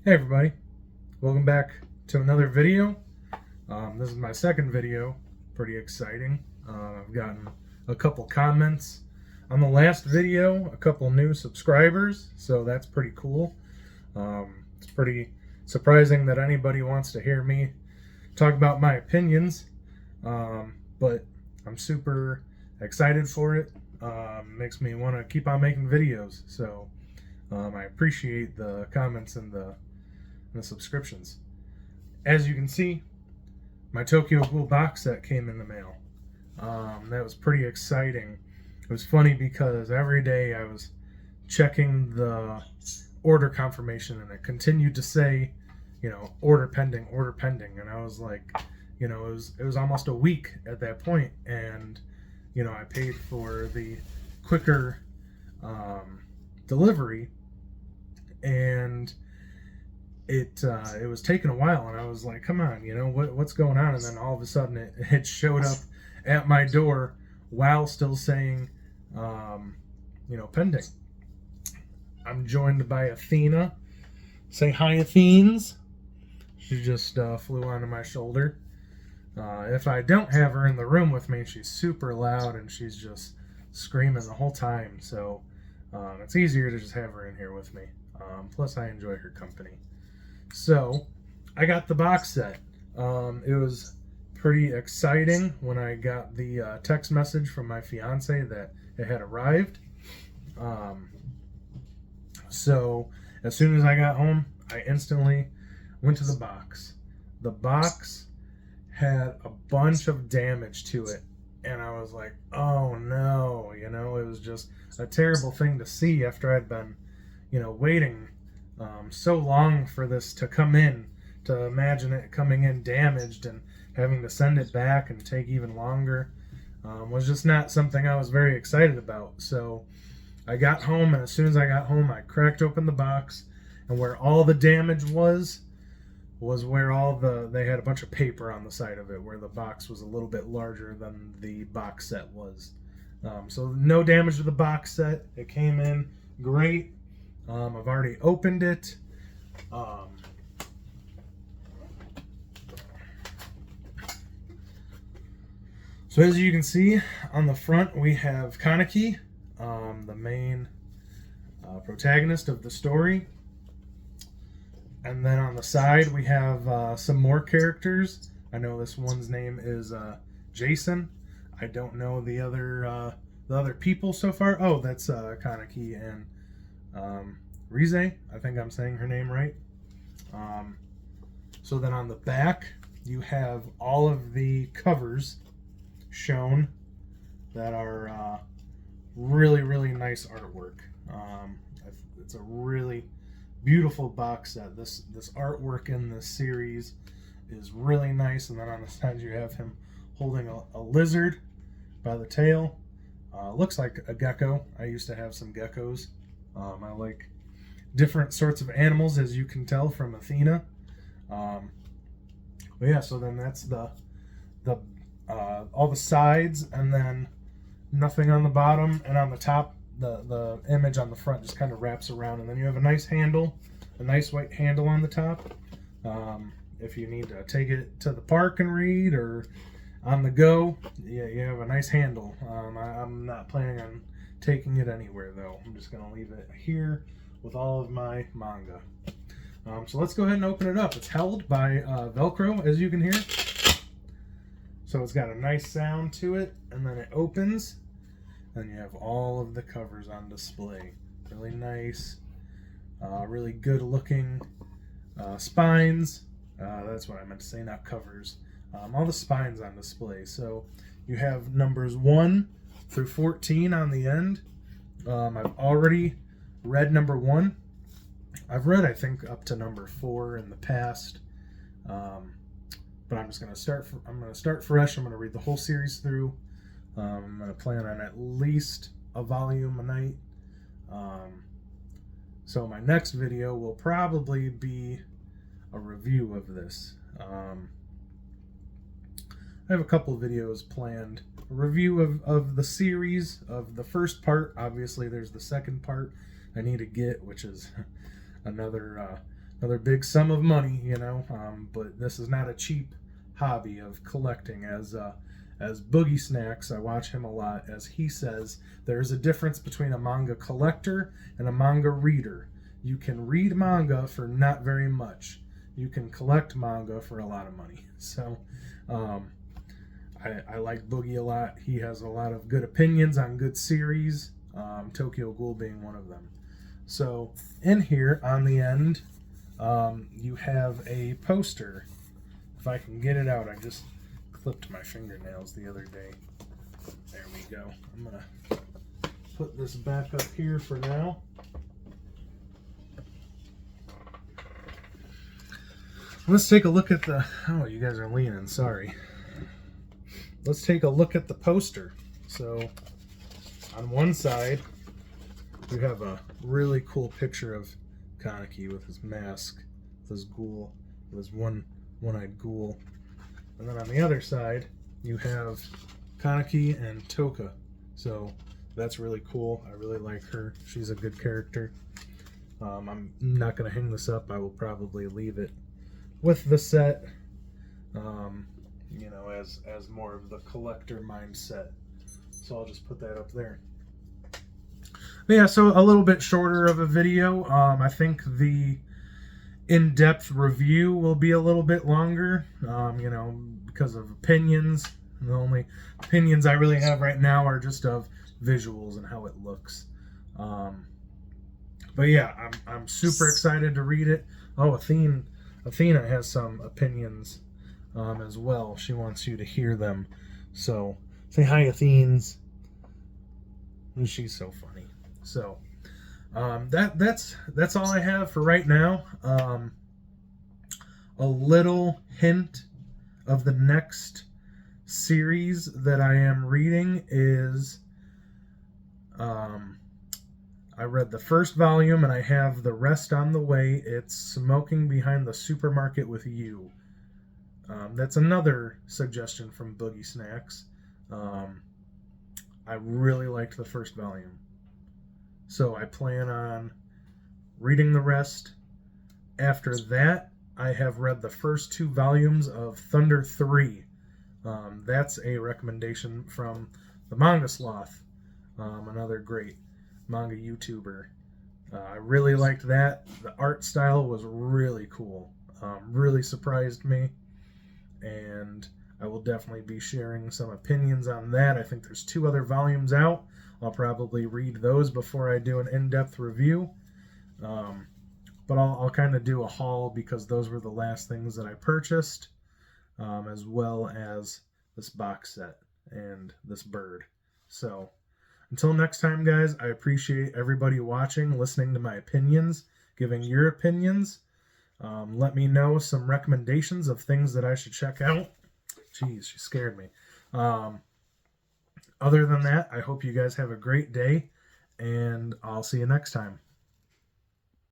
Hey everybody, welcome back to another video. This is my second video, pretty exciting. I've gotten a couple comments on the last video, a couple new subscribers, so that's pretty cool. It's pretty surprising that anybody wants to hear me talk about my opinions, but I'm super excited for it. Makes me want to keep on making videos, so I appreciate the comments and the subscriptions. As you can see, my Tokyo Ghoul box set came in the mail. That was pretty exciting. It was funny because every day I was checking the order confirmation and it continued to say, order pending, and I was like, it was almost a week at that point, and I paid for the quicker delivery, and it was taking a while, and I was like, come on, what's going on? And then all of a sudden it showed up at my door while still saying pending. I'm joined by Athena. Say hi, Athenes. She just flew onto my shoulder. If I don't have her in the room with me, she's super loud and she's just screaming the whole time, so it's easier to just have her in here with me. Plus I enjoy her company. So I got the box set. It was pretty exciting when I got the text message from my fiance that it had arrived. So as soon as I got home, I instantly went to the box. The box had a bunch of damage to it, and I was like, oh no, it was just a terrible thing to see after I'd been waiting so long for this to come in. To imagine it coming in damaged and having to send it back and take even longer was just not something I was very excited about. So I got home, and as soon as I got home, I cracked open the box, and where all the damage was where they had a bunch of paper on the side of it, where the box was a little bit larger than the box set was. So no damage to the box set. It came in great. I've already opened it. So as you can see, on the front we have Kaneki, the main protagonist of the story. And then on the side we have some more characters. I know this one's name is Jason. I don't know the other people so far. Oh, that's Kaneki and Rize. I think I'm saying her name right. So then on the back you have all of the covers shown that are really, really nice artwork. It's a really beautiful box set. This artwork in this series is really nice. And then on the side you have him holding a lizard by the tail. Looks like a gecko. I used to have some geckos. I like different sorts of animals, as you can tell from Athena. But yeah, so then that's the all the sides, and then nothing on the bottom, and on the top the image on the front just kind of wraps around, and then you have a nice handle, a nice white handle on the top. If you need to take it to the park and read, or on the go, yeah, you have a nice handle. I'm not planning on taking it anywhere though. I'm just gonna leave it here with all of my manga. So let's go ahead and open it up. It's held by Velcro, as you can hear. So it's got a nice sound to it, and then it opens, and you have all of the covers on display. Really nice, really good looking spines. That's what I meant to say, not covers. All the spines on display. So you have numbers 1 through 14 on the end. I've already read number 1. I've read, I think, up to number 4 in the past. But I'm just going to start. I'm going to start fresh. I'm going to read the whole series through. I'm going to plan on at least a volume a night. So my next video will probably be a review of this. I have a couple of videos planned. A review of the series, of the first part. Obviously, there's the second part I need to get, which is another another big sum of money, you know. But this is not a cheap hobby of collecting. As Boogie Snacks, I watch him a lot. As he says, there's a difference between a manga collector and a manga reader. You can read manga for not very much. You can collect manga for a lot of money. So, I like Boogie a lot. He has a lot of good opinions on good series, Tokyo Ghoul being one of them. So, in here on the end, you have a poster. If I can get it out, I just clipped my fingernails the other day. There we go. I'm going to put this back up here for now. Let's take a look at the... Oh, you guys are leaning. Sorry. Let's take a look at the poster. So, on one side, you have a really cool picture of Kaneki with his mask, with his ghoul, with his one-eyed ghoul. And then on the other side, you have Kaneki and Toka. So, that's really cool. I really like her. She's a good character. I'm not going to hang this up. I will probably leave it with the set, you know, as more of the collector mindset. So I'll just put that up there. But yeah, so a little bit shorter of a video. I think the in-depth review will be a little bit longer, you know, because of opinions. And the only opinions I really have right now are just of visuals and how it looks. But yeah, I'm super excited to read it. Oh, Athena has some opinions as well. She wants you to hear them. So say hi, Athenes. And she's so funny. So that's all I have for right now. A little hint of the next series that I am reading is I read the first volume and I have the rest on the way. It's Smoking Behind the Supermarket with You. That's another suggestion from Boogie Snacks. I really liked the first volume. So I plan on reading the rest. After that, I have read the first 2 volumes of Thunder 3. That's a recommendation from the Manga Sloth, another great manga YouTuber. I really liked that. The art style was really cool. Really surprised me. And I will definitely be sharing some opinions on that. I think there's 2 other volumes out. I'll probably read those before I do an in-depth review. But I'll kind of do a haul because those were the last things that I purchased, as well as this box set and this bird. So until next time, guys, I appreciate everybody watching, listening to my opinions, giving your opinions. Let me know some recommendations of things that I should check out. Jeez, she scared me. Other than that, I hope you guys have a great day, and I'll see you next time.